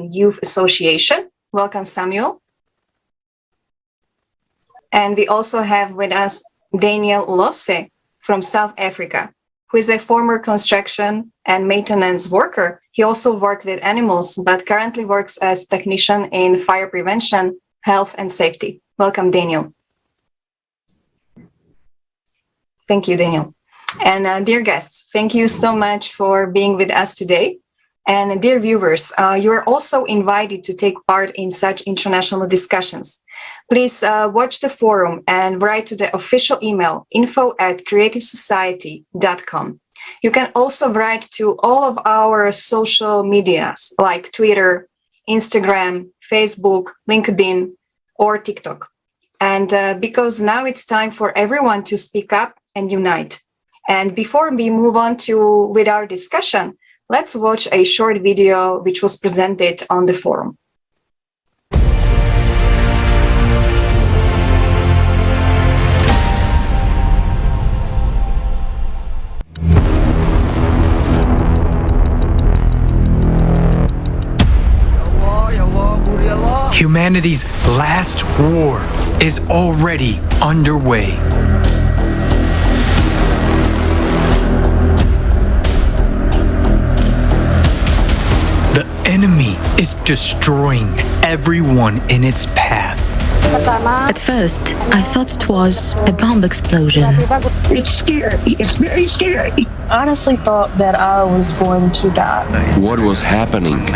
Sudan Youth Association. Welcome, Samuel. And we also have with us Daniel Oelofse from South Africa, who is a former construction and maintenance worker. He also worked with animals, but currently works as technician in fire prevention, health and safety. Welcome, Daniel. Thank you, Daniel. And dear guests, thank you so much for being with us today. And dear viewers, you are also invited to take part in such international discussions. Please watch the forum and write to the official email info@creativesociety.com. You can also write to all of our social medias like Twitter, Instagram, Facebook, LinkedIn, or TikTok. And because now it's time for everyone to speak up and unite. And before we move on with our discussion, let's watch a short video which was presented on the forum. Humanity's last war is already underway. The enemy is destroying everyone in its path. At first, I thought it was a bomb explosion. It's scary. It's very scary. I honestly thought that I was going to die. What was happening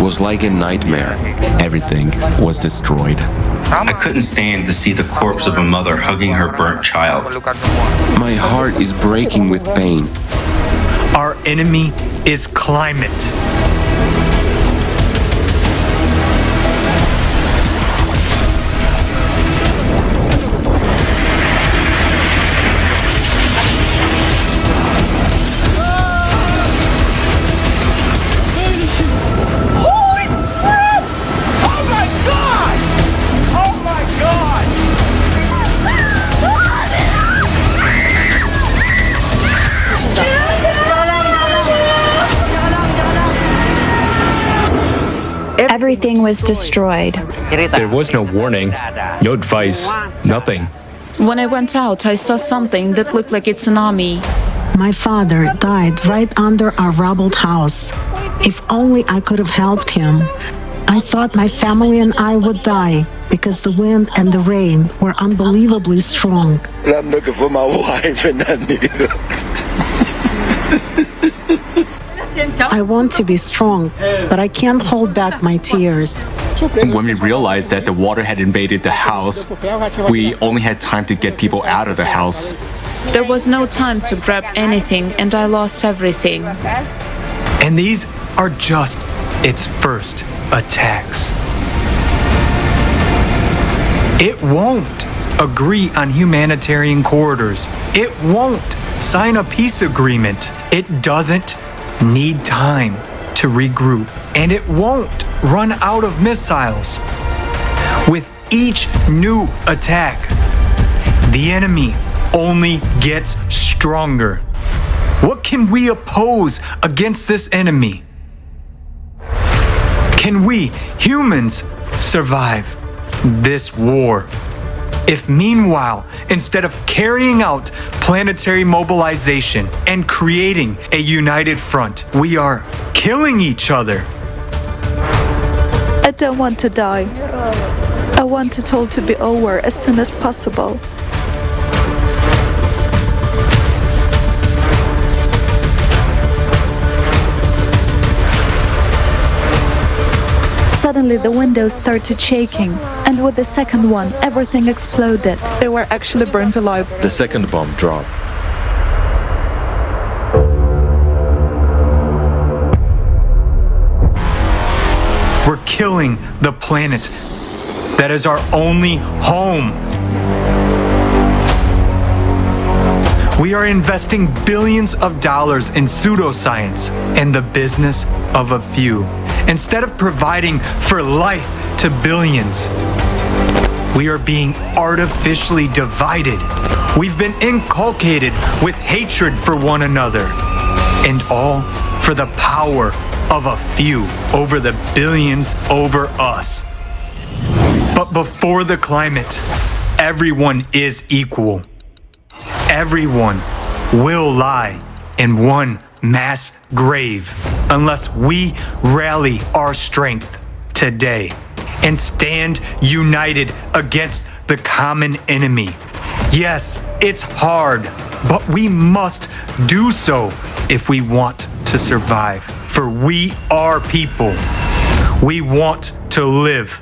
was like a nightmare. Everything was destroyed. I couldn't stand to see the corpse of a mother hugging her burnt child. My heart is breaking with pain. Our enemy is climate. Everything was destroyed. There was no warning, no advice, nothing. When I went out, I saw something that looked like a tsunami. My father died right under our rubbled house. If only I could have helped him. I thought my family and I would die because the wind and the rain were unbelievably strong. I'm looking for my wife and I need her. I want to be strong, but I can't hold back my tears. When we realized that the water had invaded the house, we only had time to get people out of the house. There was no time to grab anything, and I lost everything. And these are just its first attacks. It won't agree on humanitarian corridors. It won't sign a peace agreement. It doesn't need time to regroup, and it won't run out of missiles. With each new attack, the enemy only gets stronger. What can we oppose against this enemy? Can we, humans, survive this war? If meanwhile, instead of carrying out planetary mobilization and creating a united front, we are killing each other. I don't want to die. I want it all to be over as soon as possible. Suddenly the windows started shaking, and with the second one, everything exploded. They were actually burnt alive. The second bomb dropped. We're killing the planet that is our only home. We are investing billions of dollars in pseudoscience and the business of a few. Instead of providing for life to billions, we are being artificially divided. We've been inculcated with hatred for one another, and all for the power of a few over the billions over us. But before the climate, everyone is equal. Everyone will lie in one mass grave unless we rally our strength today and stand united against the common enemy. Yes, it's hard, but we must do so if we want to survive. For we are people. We want to live.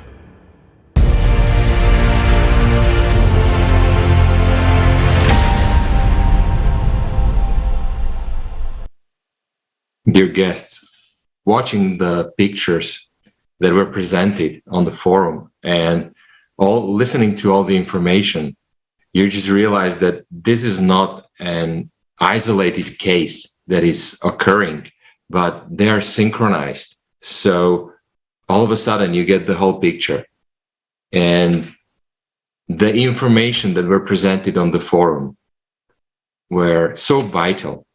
Dear guests, watching the pictures that were presented on the forum and listening to all the information, you just realize that this is not an isolated case that is occurring, but they are synchronized. So all of a sudden you get the whole picture. And the information that were presented on the forum were so vital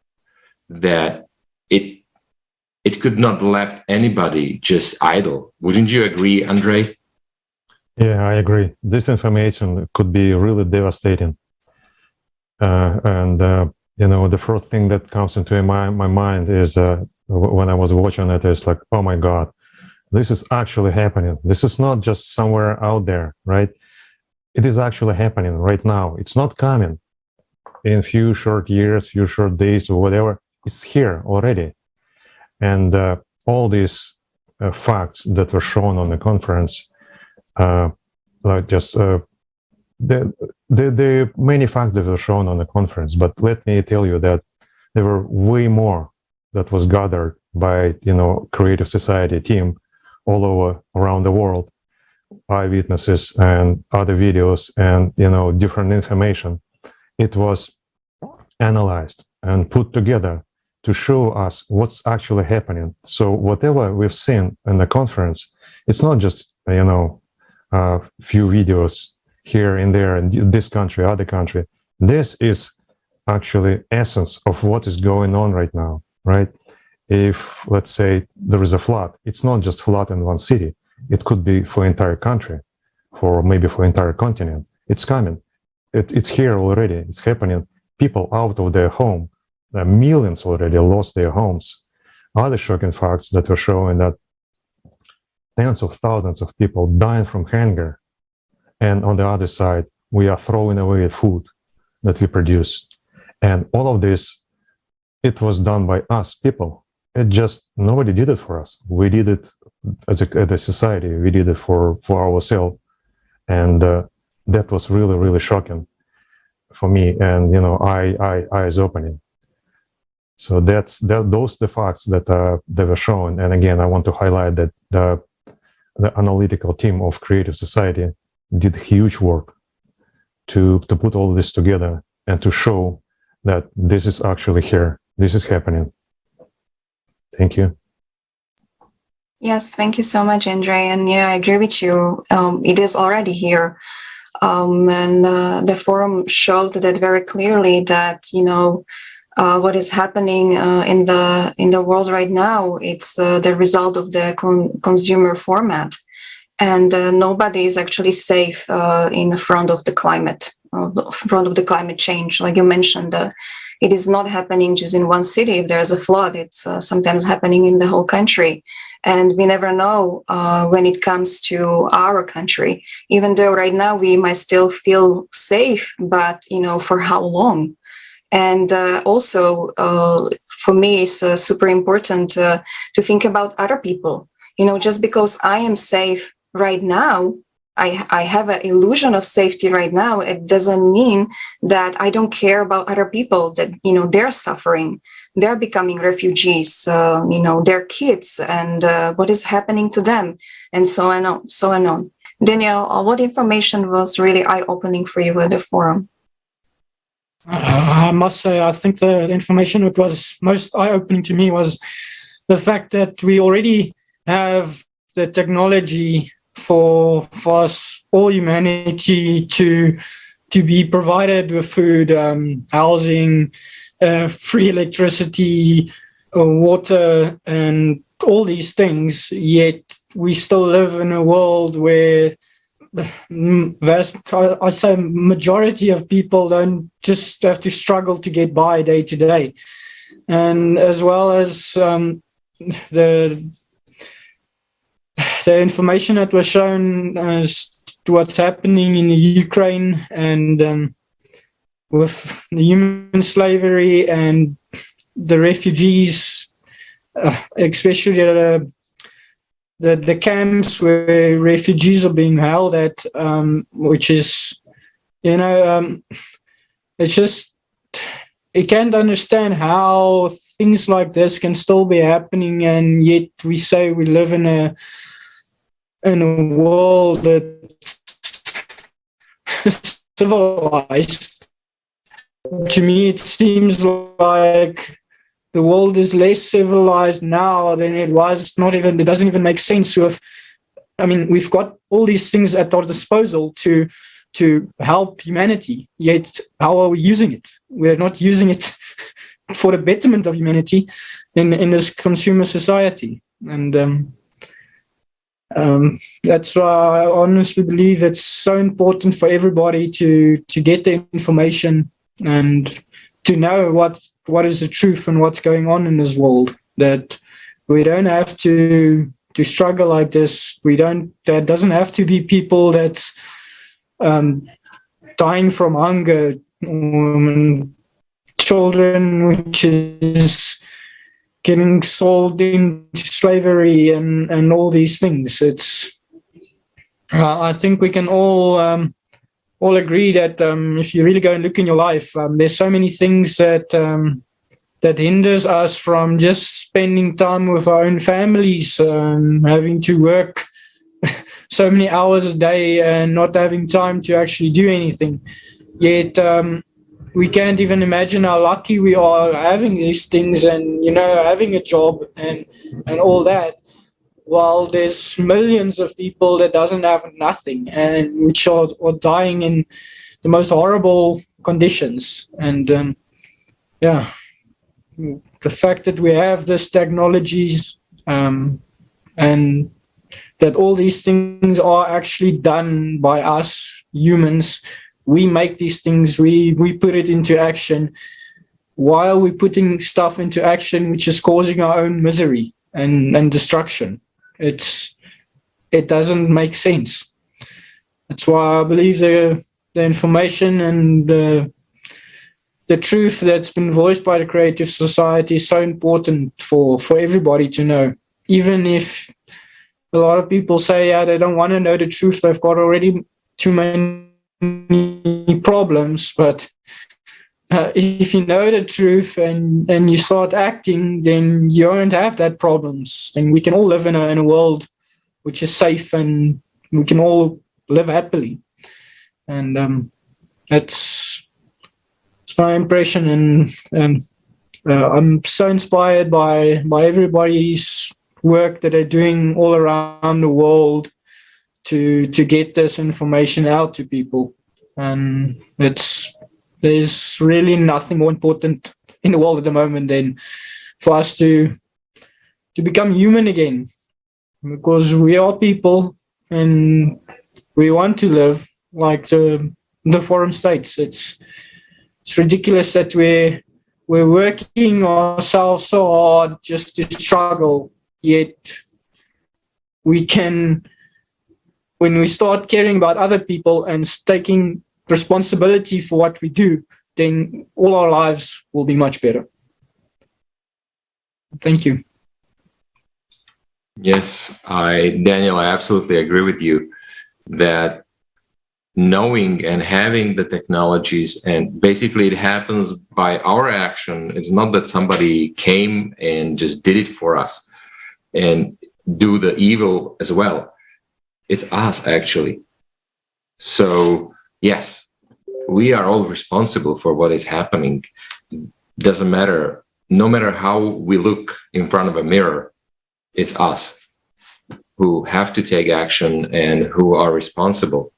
that it could not left anybody just idle. Wouldn't you agree, Andrei? Yeah, I agree. This information could be really devastating. The first thing that comes into my mind is when I was watching it, is like, oh my God, this is actually happening. This is not just somewhere out there, right? It is actually happening right now. It's not coming in few short years, few short days or whatever. It's here already. And all these facts that were shown on the conference, the many facts that were shown on the conference, but let me tell you that there were way more that was gathered by, Creative Society team all over around the world, eyewitnesses and other videos and, different information. It was analyzed and put together to show us what's actually happening. So whatever we've seen in the conference, it's not just, a few videos here and there in this country, other country. This is actually essence of what is going on right now, right? If, let's say, there is a flood, it's not just flood in one city. It could be for entire country, maybe for entire continent. It's coming. It's here already. It's happening. People out of their home. Millions already lost their homes. Other shocking facts that were showing that tens of thousands of people dying from hunger. And on the other side, we are throwing away food that we produce. And all of this, it was done by us people. Nobody did it for us. We did it as a society. We did it for ourselves. And that was really, really shocking for me. And, eyes opening. So those the facts that they were shown. And again, I want to highlight that the analytical team of Creative Society did huge work to put all this together and to show that this is actually here. This is happening. Thank you. Yes, thank you so much, Andrei. And yeah, I agree with you. It is already here. The forum showed that very clearly that, what is happening in the world right now, it's the result of the consumer format. And nobody is actually safe in front of the climate, change. Like you mentioned, it is not happening just in one city. If there's a flood, it's sometimes happening in the whole country. And we never know when it comes to our country, even though right now we might still feel safe, but, for how long? And also, for me, it's super important to think about other people. Just because I am safe right now, I have an illusion of safety right now, it doesn't mean that I don't care about other people, that, they're suffering, they're becoming refugees, their kids, and what is happening to them, and so on. Daniel, what information was really eye-opening for you at the forum? I must say, I think the information that was most eye-opening to me was the fact that we already have the technology for us, all humanity, to be provided with food, housing, free electricity, water, and all these things, yet we still live in a world where I say majority of people don't just have to struggle to get by day to day. And as well as the information that was shown as to what's happening in Ukraine and with the human slavery and the refugees, especially the camps where refugees are being held at, which is, it's just, you can't understand how things like this can still be happening, and yet we say we live in a world that's civilized. To me, it seems like the world is less civilized now than it was. It doesn't even make sense with, we've got all these things at our disposal to help humanity, yet how are we using it? We're not using it for the betterment of humanity in this consumer society. And that's why I honestly believe it's so important for everybody to get the information and to know what is the truth and what's going on in this world, that we don't have to struggle like this. There doesn't have to be people that's dying from hunger, children which is getting sold into slavery and all these things. It's I think we can all agree that if you really go and look in your life, there's so many things that hinders us from just spending time with our own families, having to work so many hours a day and not having time to actually do anything. Yet we can't even imagine how lucky we are having these things and, having a job and all that, while there's millions of people that doesn't have nothing and which are dying in the most horrible conditions. And the fact that we have this technologies and that all these things are actually done by us humans, we make these things, we put it into action. Why are we putting stuff into action which is causing our own misery and destruction? It doesn't make sense. That's why I believe the information and the truth that's been voiced by the Creative Society is so important for everybody to know. Even if a lot of people say, they don't want to know the truth, they've got already too many problems. But if you know the truth and you start acting, then you won't have that problems. And we can all live in a world which is safe and we can all live happily. And that's my impression. And I'm so inspired by everybody's work that they're doing all around the world to get this information out to people. And there's really nothing more important in the world at the moment than for us to become human again, because we are people and we want to live like the foreign states. It's ridiculous that we're working ourselves so hard just to struggle, yet we can, when we start caring about other people and taking responsibility for what we do, then all our lives will be much better. Thank you. Yes, Daniel, I absolutely agree with you that knowing and having the technologies, and basically it happens by our action. It's not that somebody came and just did it for us and do the evil as well. It's us, actually. So yes, we are all responsible for what is happening. Doesn't matter, no matter how we look in front of a mirror, it's us who have to take action and who are responsible.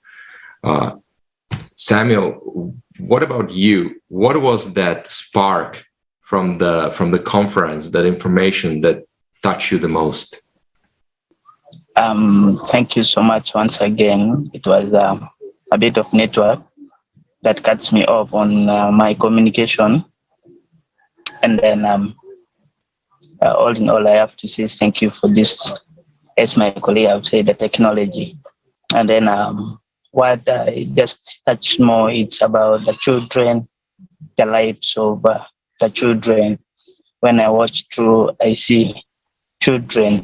Samuel, what about you? What was that spark from the conference, that information that touch you the most? Thank you so much once again. It was a bit of network that cuts me off on my communication. And then all in all, I have to say thank you for this. As my colleague have said, the technology. And then what I just touched more, it's about the children, the lives of the children. When I watch through, I see children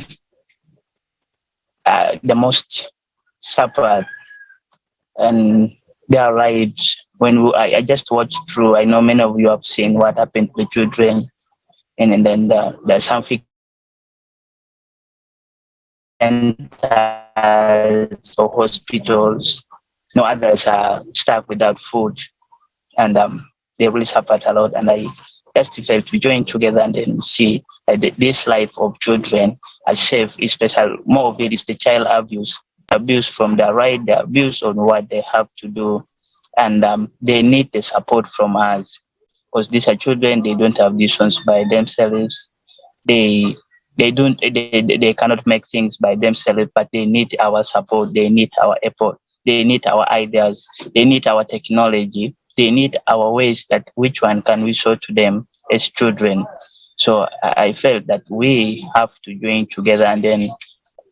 the most suffered and their lives. When I just watched through, I know many of you have seen what happened to the children, and then there's something or hospitals. No, others are stuck without food, and they really suffered a lot. And I just felt to join together and then see this life of children as safe, especially more of it is the child abuse from the right, the abuse on what they have to do, and they need the support from us because these are children. They don't have decisions by themselves. They cannot make things by themselves, but they need our support. They need our effort. They need our ideas. They need our technology. They need our ways that which one can we show to them as children. So I felt that we have to join together and then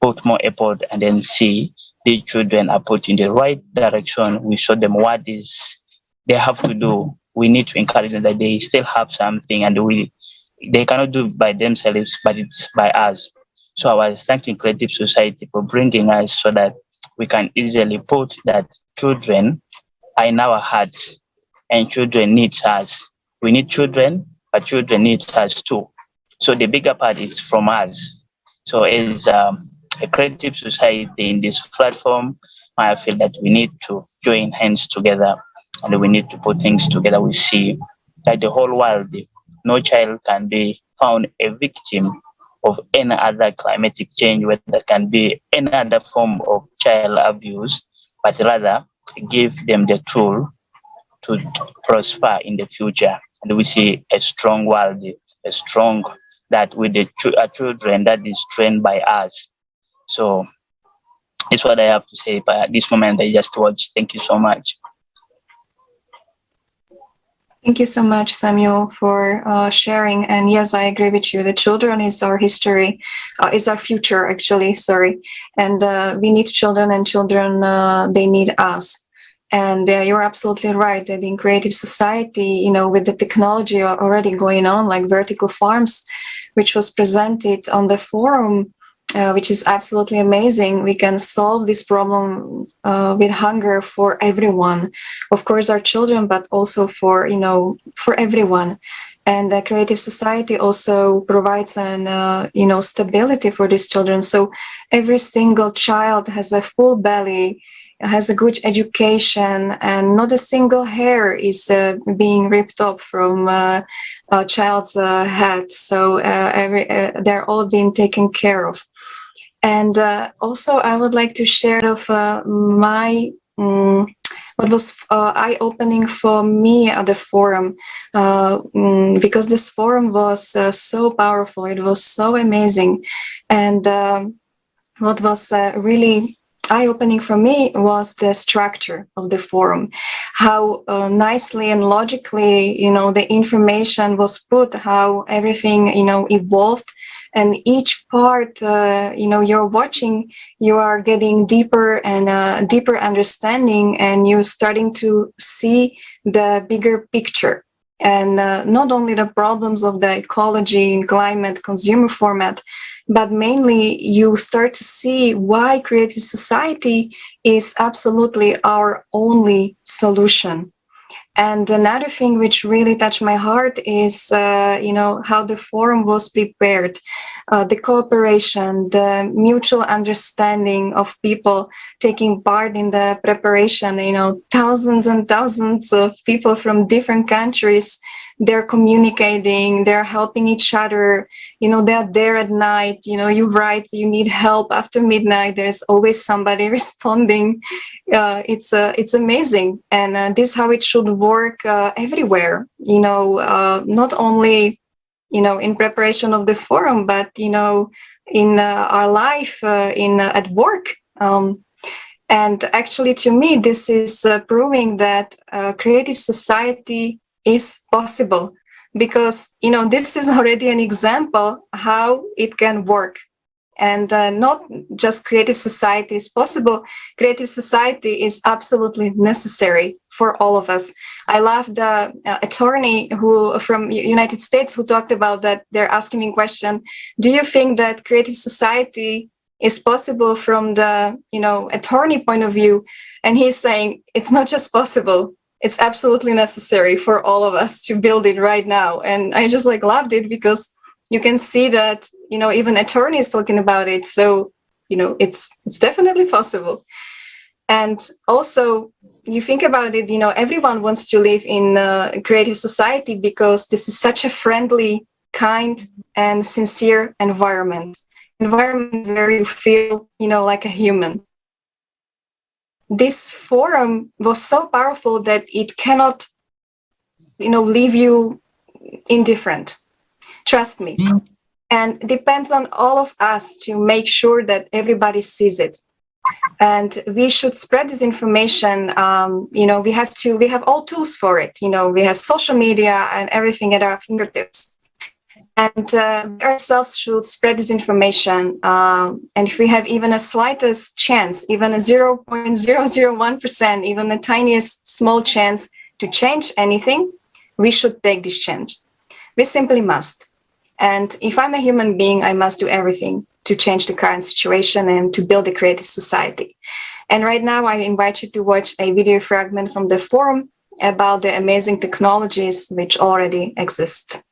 put more effort and then see the children are put in the right direction. We show them what is they have to do. We need to encourage them that they still have something and they cannot do it by themselves, but it's by us. So I was thanking Creative Society for bringing us so that we can easily put that children are in our hearts and children need us. We need children, but children need us too. So the bigger part is from us. So as a Creative Society in this platform, I feel that we need to join hands together and we need to put things together. We see that the whole world, no child can be found a victim of any other climatic change, where there can be any other form of child abuse, but rather give them the tool to prosper in the future. And we see a strong world, a strong that with the children that is trained by us. So it's what I have to say. But at this moment, I just watch. Thank you so much. Thank you so much, Samuel, for sharing. And yes, I agree with you. The children is our history, is our future, actually. Sorry. And we need children, and children, they need us. And you're absolutely right that in Creative Society, with the technology already going on, like vertical farms, which was presented on the forum, which is absolutely amazing. We can solve this problem with hunger for everyone. Of course, our children, but also for everyone. And the Creative Society also provides an, stability for these children. So every single child has a full belly, has a good education, and not a single hair is being ripped off from a child's head. So they're all being taken care of. And also, I would like to share of my what was eye-opening for me at the forum, because this forum was so powerful. It was so amazing, and what was really eye-opening for me was the structure of the forum, how nicely and logically, the information was put, how everything, evolved, and each part, you're watching, you are getting deeper and deeper understanding, and you're starting to see the bigger picture. And not only the problems of the ecology, climate, consumer format, but mainly you start to see why Creative Society is absolutely our only solution. And another thing which really touched my heart is, how the forum was prepared, the cooperation, the mutual understanding of people taking part in the preparation, thousands and thousands of people from different countries. They're communicating, they're helping each other, they're there at night, you write, you need help after midnight, there's always somebody responding. It's amazing. And this is how it should work everywhere, not only in preparation of the forum, but, in our life, at work. And actually, to me, this is proving that creative society is possible, because, this is already an example how it can work. And not just creative society is possible, creative society is absolutely necessary for all of us. I love the attorney from United States who talked about that. They're asking me a question: do you think that creative society is possible from the attorney point of view? And he's saying it's not just possible, it's absolutely necessary for all of us to build it right now. And I just loved it, because you can see that even attorneys talking about it. So it's definitely possible. And also, you think about it, everyone wants to live in a creative society, because this is such a friendly, kind, and sincere environment where you feel like a human. This forum was so powerful that it cannot leave you indifferent. Trust me. And it depends on all of us to make sure that everybody sees it. And we should spread this information. We have all tools for it. We have social media and everything at our fingertips. And we ourselves should spread this information. And if we have even a slightest chance, even a 0.001%, even the tiniest small chance to change anything, we should take this chance. We simply must. And if I'm a human being, I must do everything to change the current situation and to build a creative society. And right now, I invite you to watch a video fragment from the forum about the amazing technologies which already exist.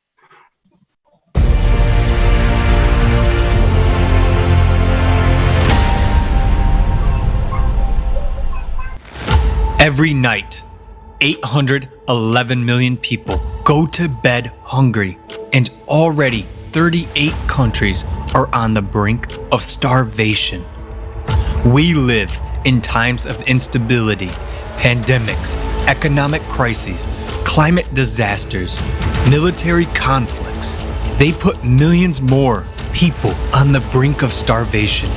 Every night, 811 million people go to bed hungry, and already 38 countries are on the brink of starvation. We live in times of instability, pandemics, economic crises, climate disasters, military conflicts. They put millions more people on the brink of starvation.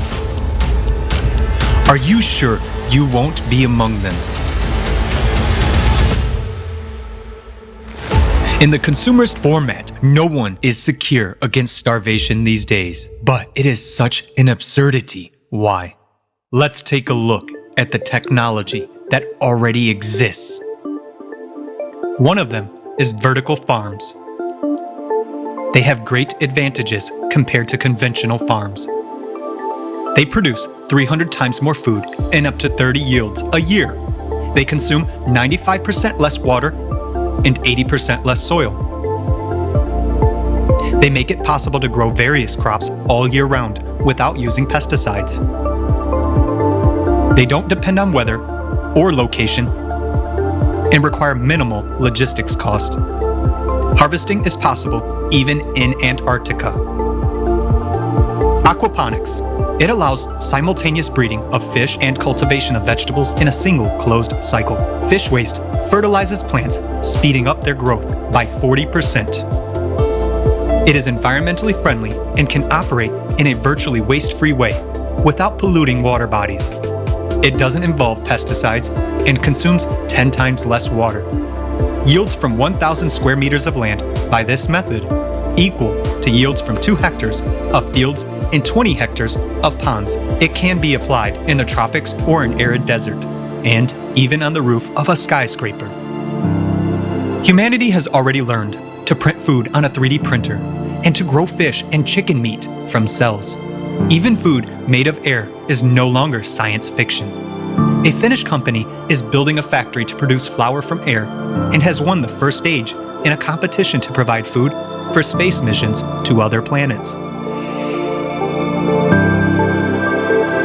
Are you sure you won't be among them? In the consumerist format, no one is secure against starvation these days. But it is such an absurdity. Why? Let's take a look at the technology that already exists. One of them is vertical farms. They have great advantages compared to conventional farms. They produce 300 times more food and up to 30 yields a year. They consume 95% less water and 80% less soil. They make it possible to grow various crops all year round without using pesticides. They don't depend on weather or location and require minimal logistics cost. Harvesting is possible even in Antarctica. Aquaponics. It allows simultaneous breeding of fish and cultivation of vegetables in a single closed cycle. Fish waste fertilizes plants, speeding up their growth by 40%. It is environmentally friendly and can operate in a virtually waste-free way without polluting water bodies. It doesn't involve pesticides and consumes 10 times less water. Yields from 1,000 square meters of land by this method equal to yields from 2 hectares of fields and 20 hectares of ponds. It can be applied in the tropics or an arid desert, and even on the roof of a skyscraper. Humanity has already learned to print food on a 3D printer and to grow fish and chicken meat from cells. Even food made of air is no longer science fiction. A Finnish company is building a factory to produce flour from air and has won the first stage in a competition to provide food for space missions to other planets.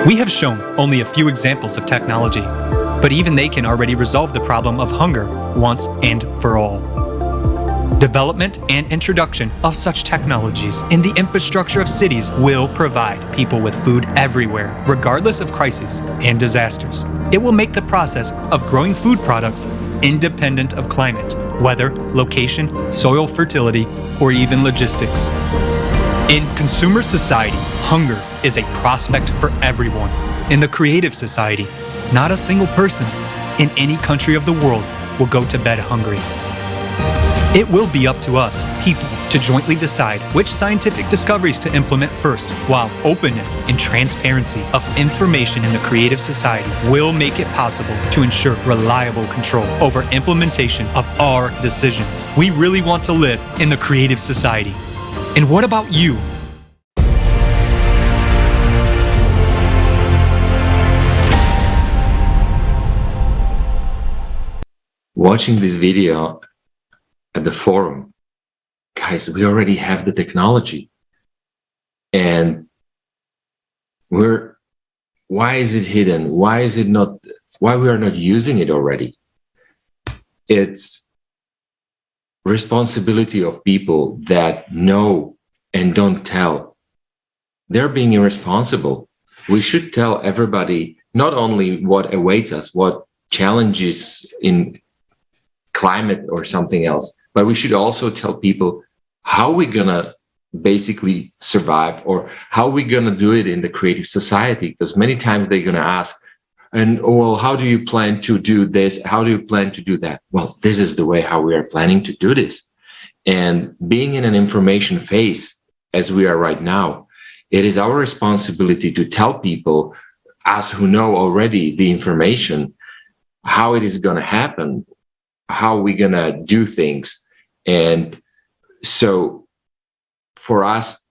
We have shown only a few examples of technology, but even they can already resolve the problem of hunger once and for all. Development and introduction of such technologies in the infrastructure of cities will provide people with food everywhere, regardless of crises and disasters. It will make the process of growing food products independent of climate weather, location, soil fertility, or even logistics. In consumer society, hunger is a prospect for everyone. In the creative society, not a single person in any country of the world will go to bed hungry. It will be up to us, people, to jointly decide which scientific discoveries to implement first, while openness and transparency of information in the creative society will make it possible to ensure reliable control over implementation of our decisions. We really want to live in the creative society. And what about you? Watching this video at the forum, guys, we already have the technology. And why is it hidden? Why we are not using it already? It's responsibility of people that know and don't tell. They're being irresponsible. We should tell everybody not only what awaits us, what challenges in climate or something else, but we should also tell people how we're gonna basically survive, or how we're gonna do it in the creative society. Because many times they're gonna ask, and well, how do you plan to do this? How do you plan to do that? Well, this is the way how we are planning to do this. And being in an information phase, as we are right now, it is our responsibility to tell people, us who know already the information, how it is gonna happen, how we're gonna do things. And so for us,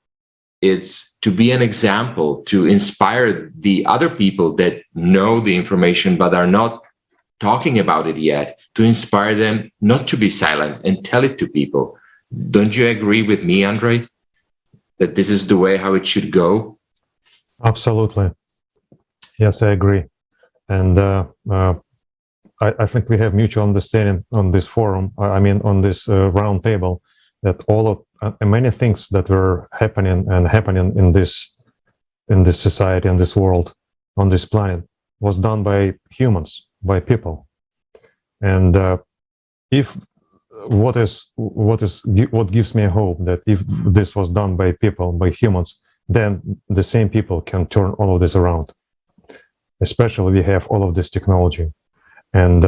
it's to be an example, to inspire the other people that know the information but are not talking about it yet, to inspire them not to be silent and tell it to people. Don't you agree with me, Andrei, that this is the way how it should go? Absolutely. Yes, I agree. And I think we have mutual understanding on this forum, on this round table, that all of many things that were happening in this society, in this world, on this planet, was done by humans, by people. And if what gives me hope that if this was done by people, by humans, then the same people can turn all of this around. Especially we have all of this technology. And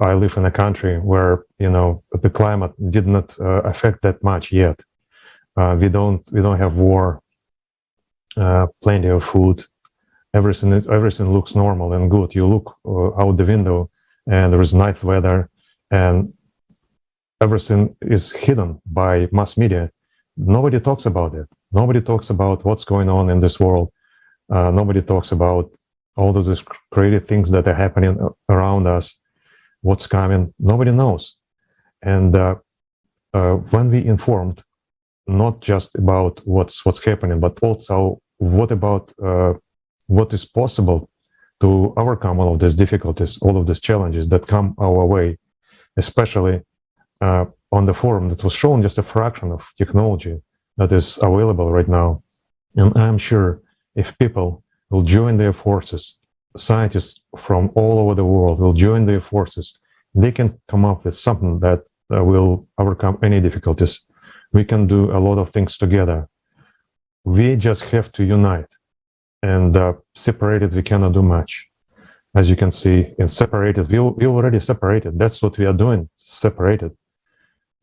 I live in a country where, the climate did not affect that much yet. We don't have war, plenty of food. Everything looks normal and good. You look out the window and there is nice weather, and everything is hidden by mass media. Nobody talks about it. Nobody talks about what's going on in this world. Nobody talks about all of these creative things that are happening around us, what's coming, nobody knows. And when we informed, not just about what's happening, but also what is possible to overcome all of these difficulties, all of these challenges that come our way, especially on the forum that was shown just a fraction of technology that is available right now. And I'm sure if people will join their forces, scientists from all over the world will join their forces, they can come up with something that will overcome any difficulties. We can do a lot of things together. We just have to unite, and separated we cannot do much. As you can see, in separated, we already separated. That's what we are doing, separated.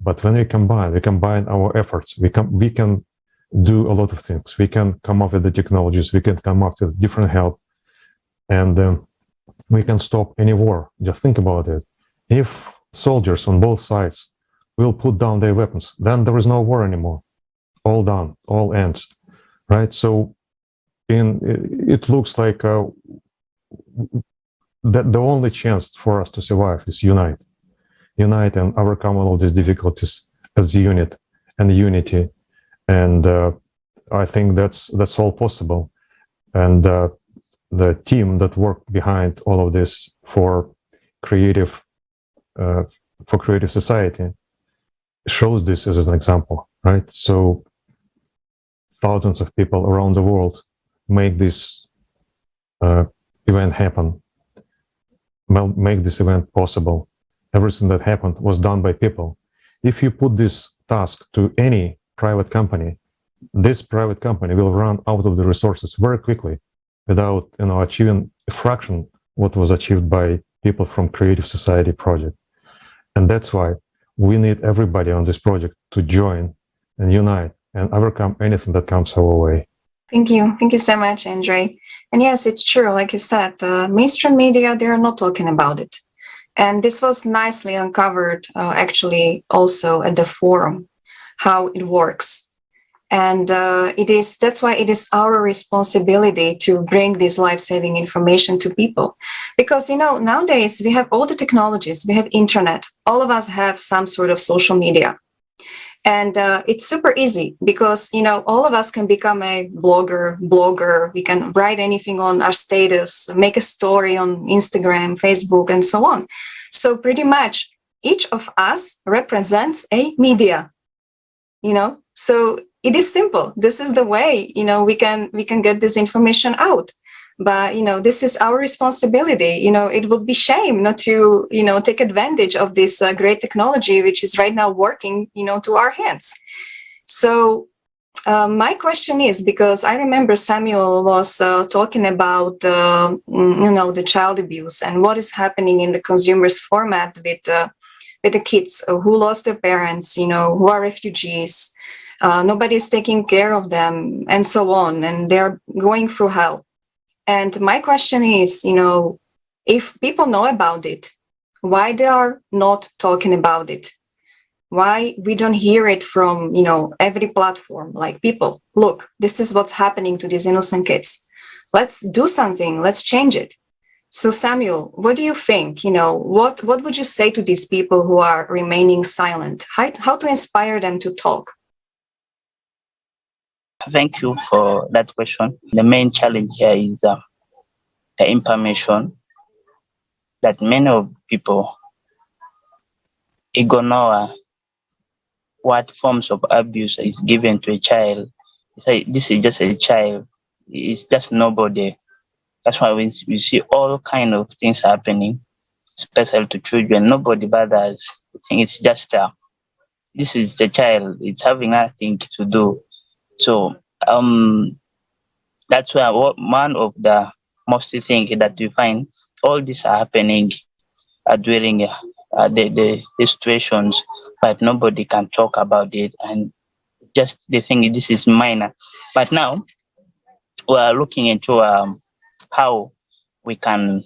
But when we combine our efforts, we can do a lot of things. We can come up with the technologies, we can come up with different help, and we can stop any war. Just think about it. If soldiers on both sides will put down their weapons, then there is no war anymore. All done, all ends, right? So it looks like that the only chance for us to survive is unite and overcome all of these difficulties as a unit and unity. And I think that's all possible. And the team that worked behind all of this for creative society shows this as an example, right? So thousands of people around the world make this event happen, make this event possible. everything that happened was done by people. If you put this task to any private company, this private company will run out of the resources very quickly without achieving a fraction what was achieved by people from Creative Society project. And that's why we need everybody on this project to join and unite and overcome anything that comes our way. Thank you. Thank you so much, Andrei. And yes, it's true. Like you said, mainstream media, they are not talking about it. And this was nicely uncovered actually also at the forum, how it works. And that's why it is our responsibility to bring this life-saving information to people. Because, nowadays we have all the technologies, we have internet, all of us have some sort of social media. And it's super easy because, all of us can become a blogger. We can write anything on our status, make a story on Instagram, Facebook, and so on. So pretty much each of us represents a media, So it is simple. This is the way, we can get this information out. But, this is our responsibility. It would be shame not to, take advantage of this great technology, which is right now working, to our hands. So my question is, because I remember Samuel was talking about, the child abuse and what is happening in the consumers format with the kids who lost their parents, who are refugees. Nobody's taking care of them and so on. And they're going through hell. And my question is, if people know about it, why they are not talking about it? Why we don't hear it from, every platform, like people, look, this is what's happening to these innocent kids. Let's do something. Let's change it. So Samuel, what do you think? What would you say to these people who are remaining silent? How to inspire them to talk? Thank you for that question. The main challenge here is the information that many of people ignore what forms of abuse is given to a child. Say this is just a child. It's just nobody. That's why we see all kind of things happening, especially to children. Nobody bothers. I think it's just this is the child. It's having nothing to do. So that's why one of the most things that we find, all this are happening during the situations, but nobody can talk about it, and just they think this is minor. But now we are looking into how we can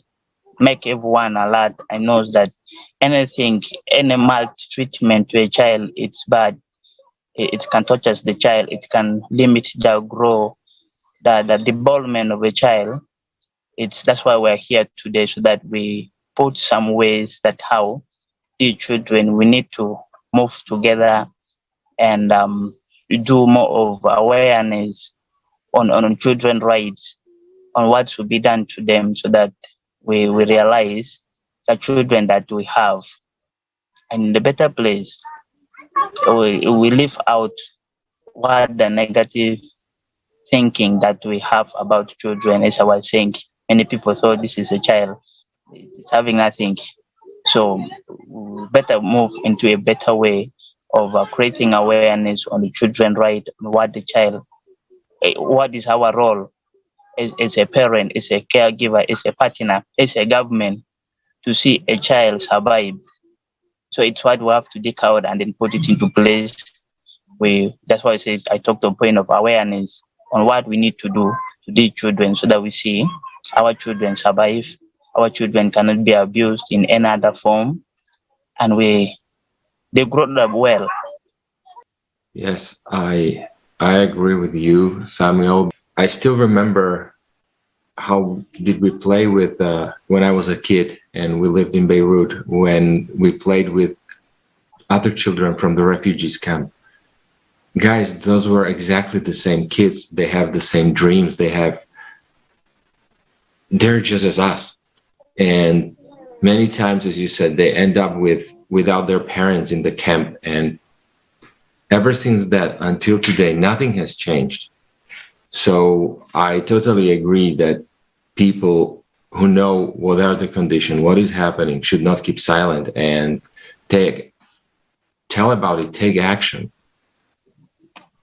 make everyone alert and knows that any maltreatment to a child, it's bad. It can touch us the child. It can limit the growth, the development of a child. That's why we're here today, so that we put some ways that how the children, we need to move together and do more of awareness on children's rights, on what should be done to them, so that we realize the children that we have. And in the better place, we leave out what the negative thinking that we have about children. As I was saying, many people thought this is a child, it's having nothing. So we better move into a better way of creating awareness on the children's right, on what the child, what is our role as a parent, as a caregiver, as a partner, as a government, to see a child survive. So it's what we have to dig out and then put it into place. That's why I talked a point of awareness on what we need to do to these children, so that we see our children survive. Our children cannot be abused in any other form, and they grow up well. Yes, I agree with you, Samuel. I still remember how did we play with when I was a kid and we lived in Beirut, when we played with other children from the refugees camp. Guys, those were exactly the same kids. They have the same dreams. They're just as us. And many times, as you said, they end up without their parents in the camp. And ever since that, until today, nothing has changed. So I totally agree that people who know what are the conditions, what is happening, should not keep silent and tell about it, take action.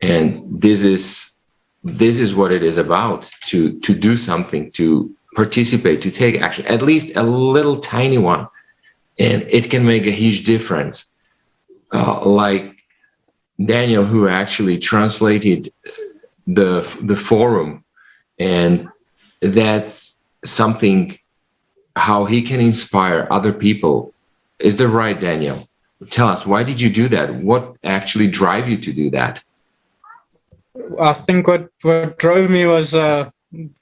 And this is what it is about, to do something, to participate, to take action, at least a little tiny one. And it can make a huge difference. Like Daniel, who actually translated the forum, and that's something, how he can inspire other people. Is that right, Daniel? Tell us, why did you do that? What actually drive you to do that? I think what drove me was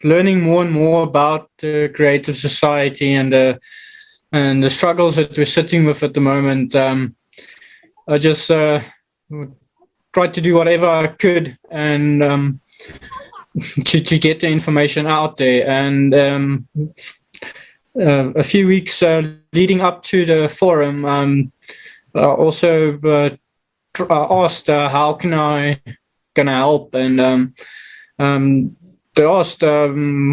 learning more and more about the creative society and the struggles that we're sitting with at the moment. I just tried to do whatever I could and to get the information out there. And a few weeks leading up to the forum, I also asked how can I help, and they asked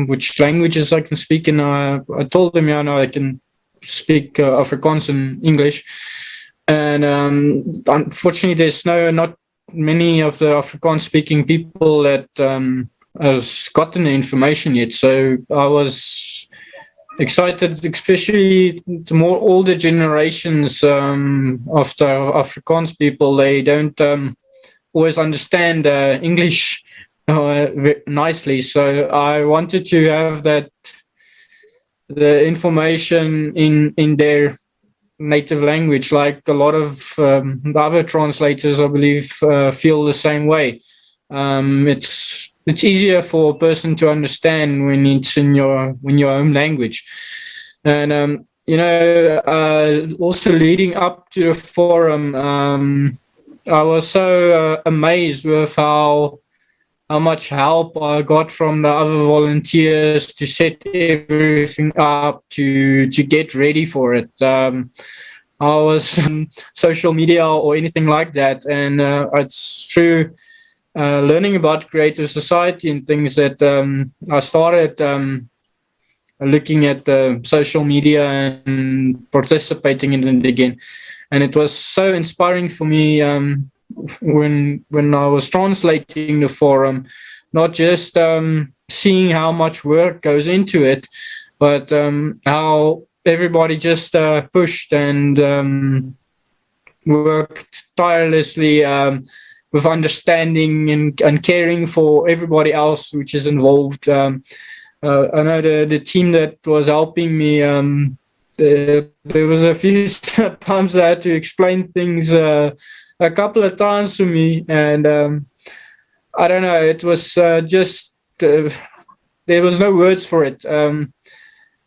which languages I can speak, and I told them, I can speak Afrikaans and English. And unfortunately, there's not many of the Afrikaans-speaking people that has gotten the information yet. So I was excited, especially the more older generations of the Afrikaans people. They don't always understand English nicely. So I wanted to have the information in their native language, like a lot of other translators, I believe, feel the same way. It's easier for a person to understand when it's in your own language. And also leading up to the forum, I was so amazed with how much help I got from the other volunteers to set everything up, to get ready for it. I was social media or anything like that, and it's through learning about creative society and things that I started looking at the social media and participating in it again. And it was so inspiring for me when I was translating the forum, not just seeing how much work goes into it, but how everybody just pushed and worked tirelessly with understanding and caring for everybody else which is involved. I know the team that was helping me, there was a few times I had to explain things a couple of times to me, and I don't know, it was just there was no words for it.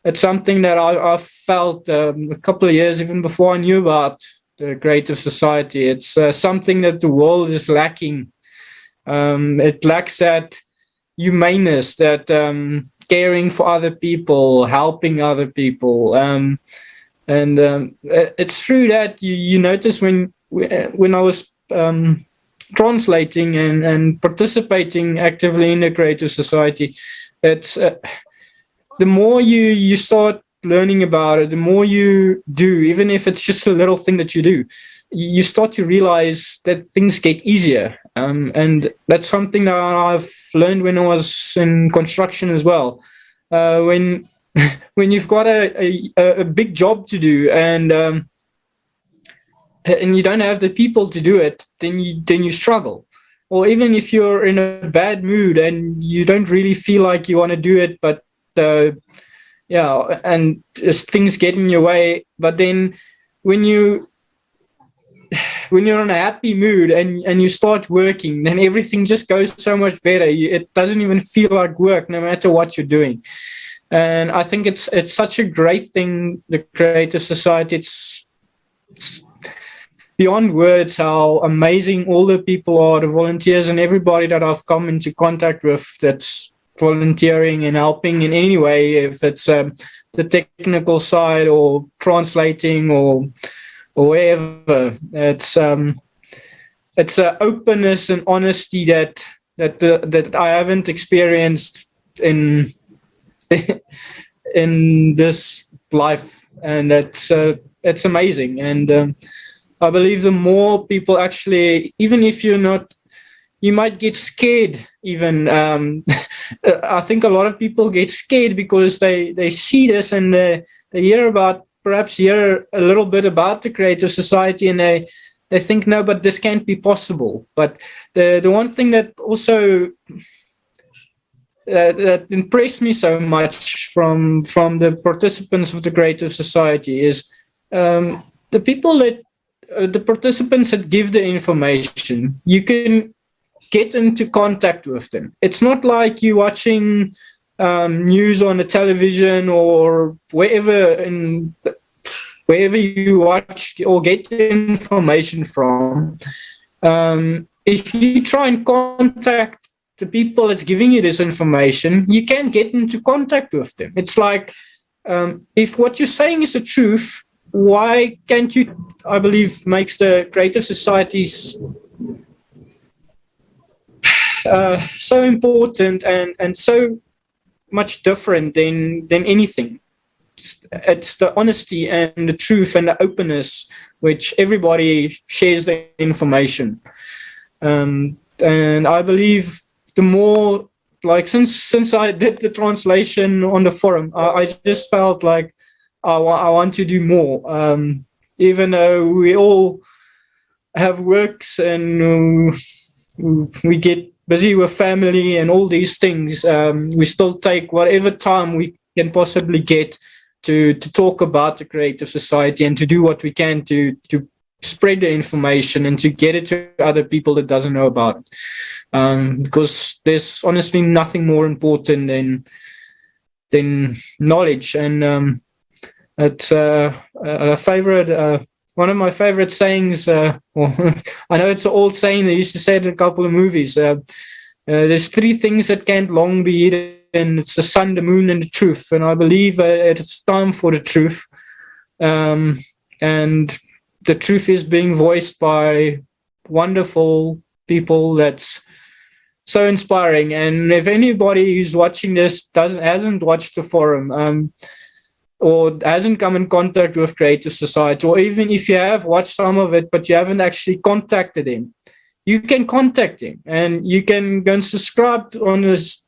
It's something that I felt a couple of years even before I knew about the creative society. It's something that the world is lacking. It lacks that humaneness, that caring for other people, helping other people, and it's through that you notice when I was translating and participating actively in the creative society, it's the more you start learning about it, the more you do, even if it's just a little thing that you do, you start to realize that things get easier. And that's something that I've learned when I was in construction as well. When you've got a big job to do and you don't have the people to do it, then you struggle. Or even if you're in a bad mood and you don't really feel like you want to do it, but and things get in your way. But then when you're in a happy mood and you start working, then everything just goes so much better. It doesn't even feel like work, no matter what you're doing. And I think it's such a great thing, the creative society. It's beyond words how amazing all the people are, the volunteers and everybody that I've come into contact with that's volunteering and helping in any way, if it's the technical side or translating or wherever. It's a openness and honesty that I haven't experienced in in this life, and it's amazing. And I believe the more people actually, even if you're not, you might get scared even. I think a lot of people get scared because they see this and they hear a little bit about the Creative Society, and they think, no, but this can't be possible. But the one thing that also that impressed me so much from the participants of the Creative Society is the people that the participants that give the information. You can get into contact with them. It's not like you watching news on the television or wherever you watch or get the information from. If you try and contact the people that's giving you this information, you can get into contact with them. It's like, if what you're saying is the truth, why can't you, I believe, makes the Creative Societies so important and so much different than anything. It's the honesty and the truth and the openness which everybody shares the information. And I believe the more, like, since I did the translation on the forum, I just felt like I want to do more. Even though we all have works and we get busy with family and all these things, we still take whatever time we can possibly get to talk about the Creative Society and to do what we can to spread the information and to get it to other people that doesn't know about it. Because there's honestly nothing more important than knowledge. And it's a favorite, one of my favorite sayings. I know it's an old saying. They used to say it in a couple of movies. There's three things that can't long be hidden. It's the sun, the moon, and the truth. And I believe it's time for the truth. And the truth is being voiced by wonderful people. That's so inspiring. And if anybody who's watching this hasn't watched the forum, or hasn't come in contact with Creative Society, or even if you have watched some of it but you haven't actually contacted him, you can contact him and you can go and subscribe on this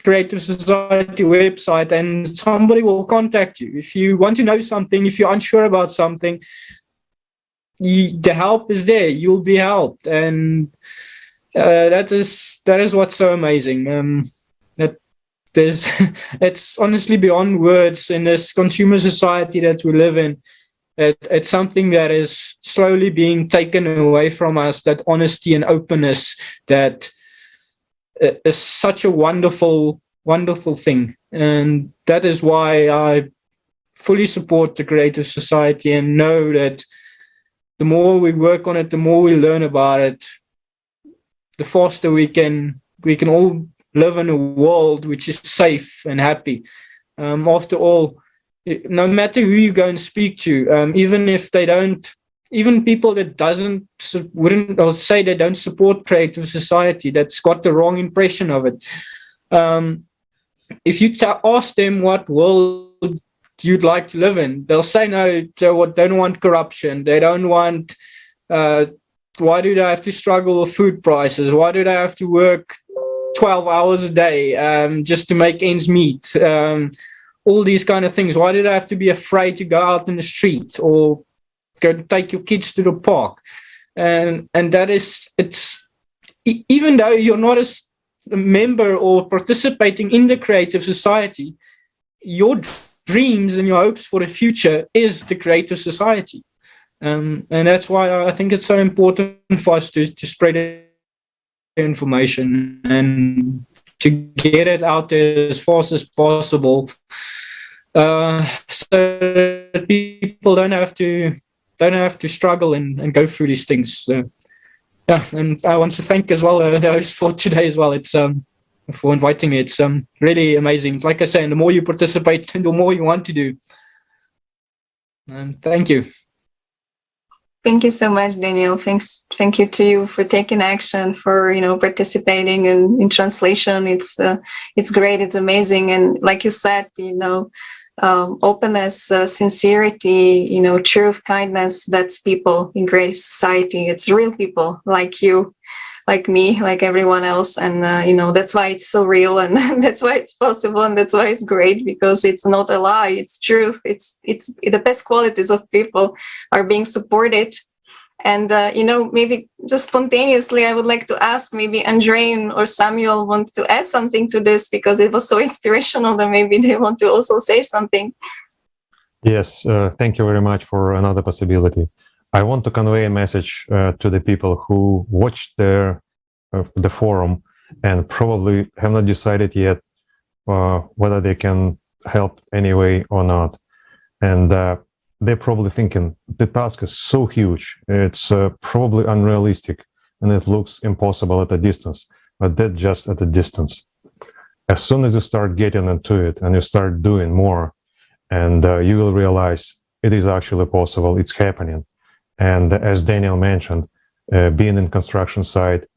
Creative Society website, and somebody will contact you. If you want to know something, if you're unsure about something, the help is there. You'll be helped. And that is what's so amazing. It's honestly beyond words in this consumer society that we live in. It's something that is slowly being taken away from us, that honesty and openness that is such a wonderful, wonderful thing. And that is why I fully support the Creative Society and know that the more we work on it, the more we learn about it, the faster we can all live in a world which is safe and happy. After all, no matter who you go and speak to, even if they don't, even people that wouldn't, or say they don't support Creative Society, that's got the wrong impression of it. If you ask them what world you'd like to live in, they'll say no. They don't want corruption. They don't want. Why do they have to struggle with food prices? Why do they have to work 12 hours a day just to make ends meet? All these kind of things. Why do they have to be afraid to go out in the street or go take your kids to the park? And that is, it's, even though you're not a member or participating in the Creative Society, your dreams and your hopes for the future is the Creative Society. And that's why I think it's so important for us to spread information and to get it out there as fast as possible, so that people don't have to struggle and go through these things. So, yeah, and I want to thank as well the host for today as well. It's for inviting me. It's really amazing. Like I say, the more you participate, the more you want to do. And thank you. Thank you so much, Daniel. Thank you to you for taking action, for participating in translation. It's great. It's amazing. And like you said, openness, sincerity, truth, kindness. That's people in creative society. It's real people like you, like me, like everyone else. And, that's why it's so real, and that's why it's possible, and that's why it's great, because it's not a lie, it's truth. It's the best qualities of people are being supported. And, maybe just spontaneously, I would like to ask maybe Andrei or Samuel want to add something to this, because it was so inspirational that maybe they want to also say something. Yes, thank you very much for another possibility. I want to convey a message to the people who watched the forum and probably have not decided yet whether they can help anyway or not. And they're probably thinking the task is so huge, it's probably unrealistic, and it looks impossible at a distance, but that's just at a distance. As soon as you start getting into it and you start doing more, and you will realize it is actually possible, it's happening. And as Daniel mentioned, being in construction site,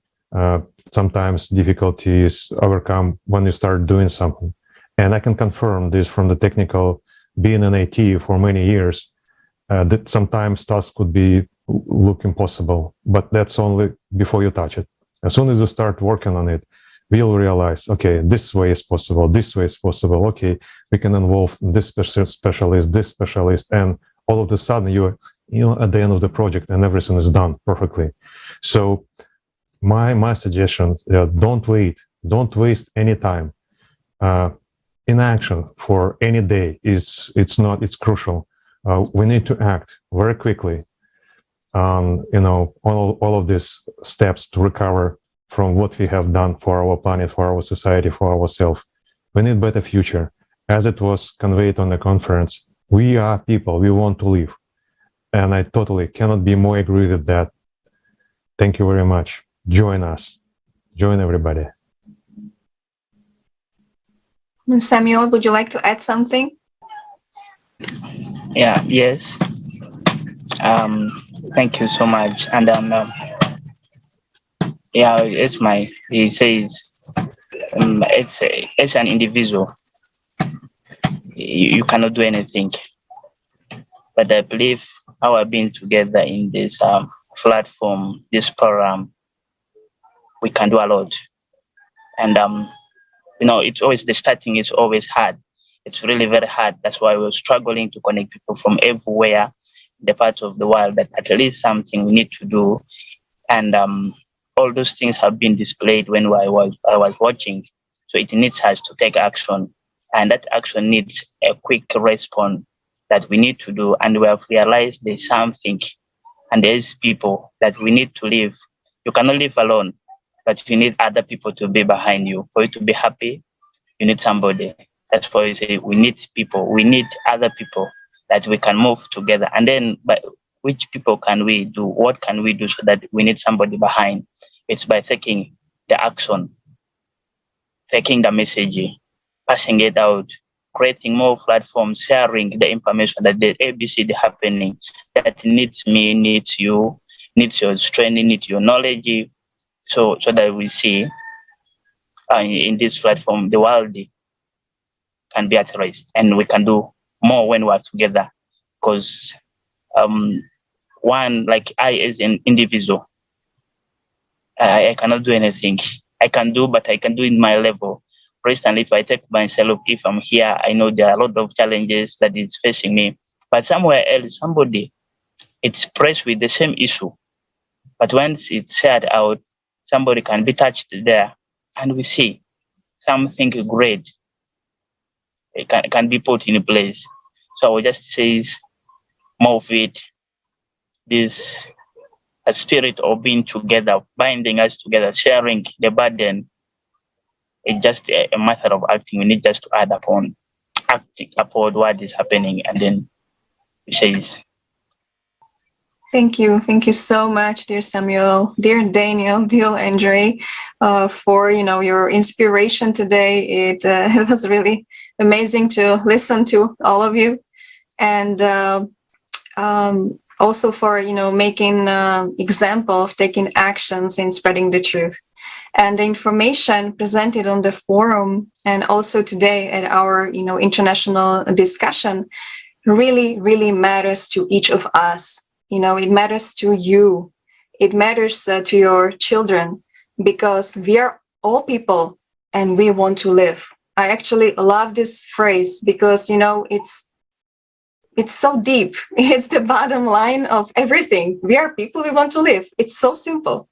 sometimes difficulties overcome when you start doing something. And I can confirm this from the technical, being in IT for many years, that sometimes tasks could look impossible, but that's only before you touch it. As soon as you start working on it, we'll realize, okay, this way is possible, this way is possible, okay, we can involve this specialist, and all of a sudden you're at the end of the project and everything is done perfectly. So my suggestion, don't wait, don't waste any time. Inaction for any day it's crucial. We need to act very quickly on all of these steps to recover from what we have done for our planet, for our society, for ourselves. We need better future. As it was conveyed on the conference, we are people, we want to live. And I totally cannot be more agree with that. Thank you very much. Join us. Join everybody. Samuel, would you like to add something? Yes. Thank you so much. And he says, it's an individual. You cannot do anything. But I believe our being together in this platform, this program, we can do a lot. And it's always, the starting is always hard. It's really very hard. That's why we're struggling to connect people from everywhere, the parts of the world, that at least something we need to do. And all those things have been displayed when I was watching. So it needs us to take action. And that action needs a quick response that we need to do. And we have realized there's something, and there's people that we need to live. You cannot live alone, but you need other people to be behind you. For you to be happy, you need somebody. That's why we say we need people. We need other people that we can move together. And then, but which people can we do? What can we do so that we need somebody behind? It's by taking the action, taking the message, passing it out, creating more platforms, sharing the information that the ABCD happening, that needs me, needs you, needs your strength, needs your knowledge, so that we see in this platform, the world can be at rest, and we can do more when we are together. Because one, like I as an individual, I cannot do anything. I can do, but I can do in my level. For instance, if I take myself, if I'm here, I know there are a lot of challenges that is facing me. But somewhere else, somebody, it's pressed with the same issue. But once it's shared out, somebody can be touched there, and we see something great. It can be put in place. So I would just say more of it. This a spirit of being together, binding us together, sharing the burden. It's just a matter of acting. We need just to acting upon what is happening, and then it says. Thank you so much, dear Samuel, dear Daniel, dear Andrei, for your inspiration today. It was really amazing to listen to all of you, and also for making example of taking actions in spreading the truth. And the information presented on the forum and also today at our, international discussion really, really matters to each of us. It matters to you. It matters to your children, because we are all people and we want to live. I actually love this phrase because, it's so deep. It's the bottom line of everything. We are people, we want to live. It's so simple.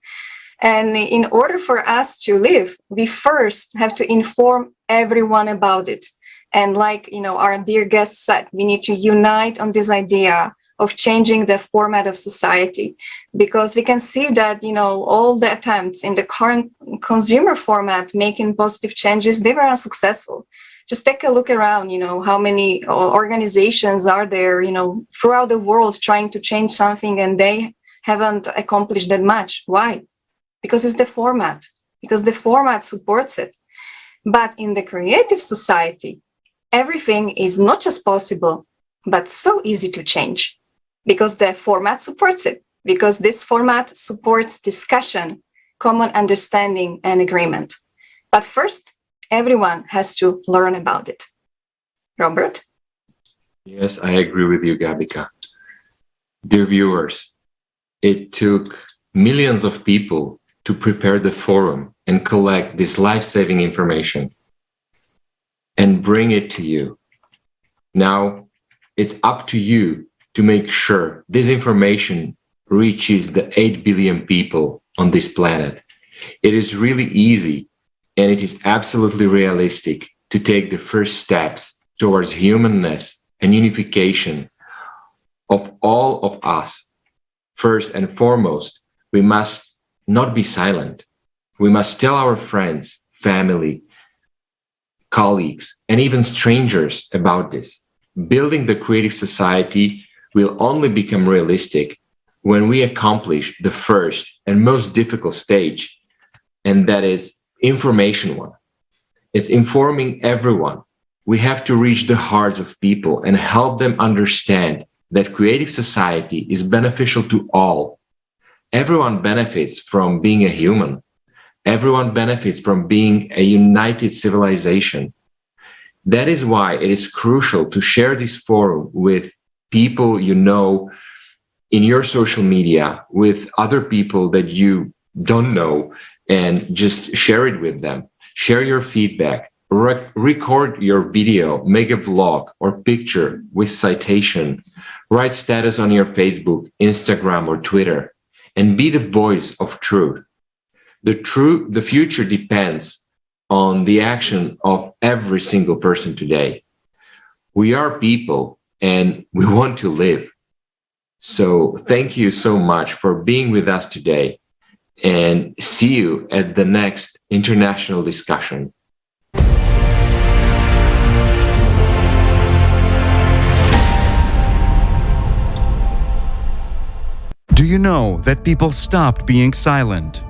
And in order for us to live, we first have to inform everyone about it. And like, our dear guest said, we need to unite on this idea of changing the format of society, because we can see that, all the attempts in the current consumer format making positive changes, they were unsuccessful. Just take a look around, how many organizations are there, throughout the world trying to change something, and they haven't accomplished that much. Why? Because it's the format, because the format supports it. But in the creative society, everything is not just possible, but so easy to change, because the format supports it, because this format supports discussion, common understanding, and agreement. But first, everyone has to learn about it. Robert? Yes, I agree with you, Gabika. Dear viewers, it took millions of people to prepare the forum and collect this life-saving information and bring it to you. Now, it's up to you to make sure this information reaches the 8 billion people on this planet. It is really easy, and it is absolutely realistic to take the first steps towards humanness and unification of all of us. First and foremost, we must not be silent. We must tell our friends, family, colleagues, and even strangers about this. Building the creative society will only become realistic when we accomplish the first and most difficult stage, and that is information one. It's informing everyone. We have to reach the hearts of people and help them understand that creative society is beneficial to all. Everyone benefits from being a human. Everyone benefits from being a united civilization. That is why it is crucial to share this forum with people you know in your social media, with other people that you don't know, and just share it with them. Share your feedback, record your video, make a vlog or picture with citation, write status on your Facebook, Instagram, or Twitter, and be the voice of truth. The future depends on the action of every single person today. We are people and we want to live. So thank you so much for being with us today, and see you at the next international discussion. Do you know that people stopped being silent?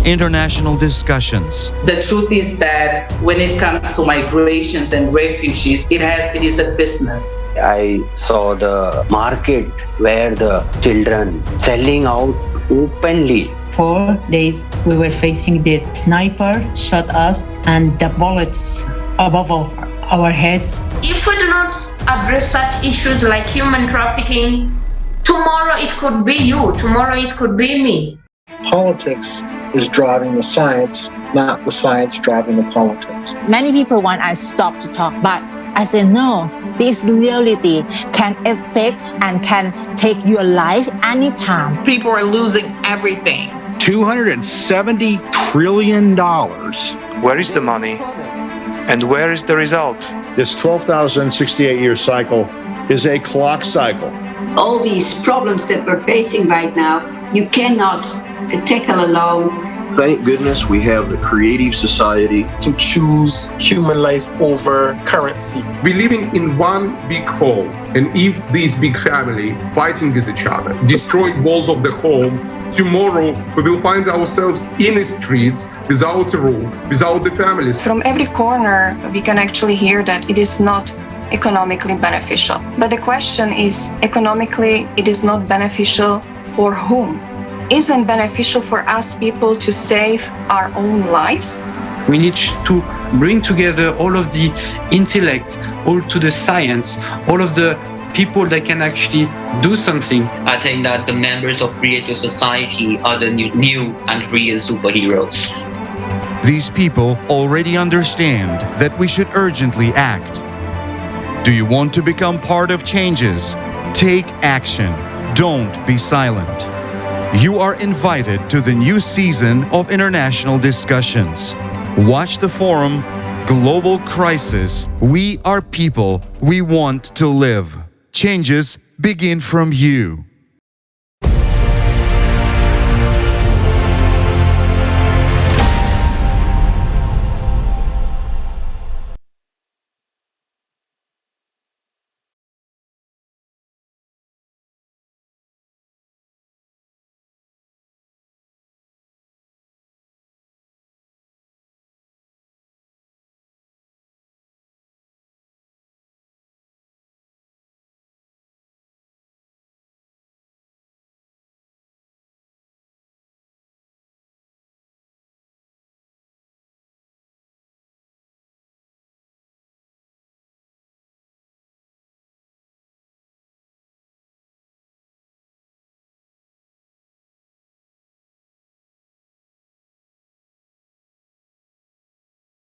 International discussions. The truth is that when it comes to migrations and refugees, it is a business. I saw the market where the children selling out openly. 4 days we were facing the sniper shot us and the bullets above our heads. If we do not address such issues like human trafficking, tomorrow it could be you, tomorrow it could be me. Politics is driving the science, not the science driving the politics. Many people want us to stop to talk, but I say no. This reality can affect and can take your life anytime. People are losing everything. $270 trillion. Where is the money? And where is the result? This 12,068-year cycle is a clock cycle. All these problems that we're facing right now, you cannot tackle alone. Thank goodness we have the creative society to choose human life over currency. We're living in one big home, and if this big family fighting with each other, destroying walls of the home, tomorrow we will find ourselves in the streets without a roof, without the families. From every corner, we can actually hear that it is not economically beneficial. But the question is, economically, it is not beneficial for whom? Isn't beneficial for us people to save our own lives? We need to bring together all of the intellect, all to the science, all of the people that can actually do something. I think that the members of creative society are the new and real superheroes. These people already understand that we should urgently act. Do you want to become part of changes? Take action. Don't be silent. You are invited to the new season of international discussions. Watch the forum, Global Crisis. We are people. We want to live. Changes begin from you.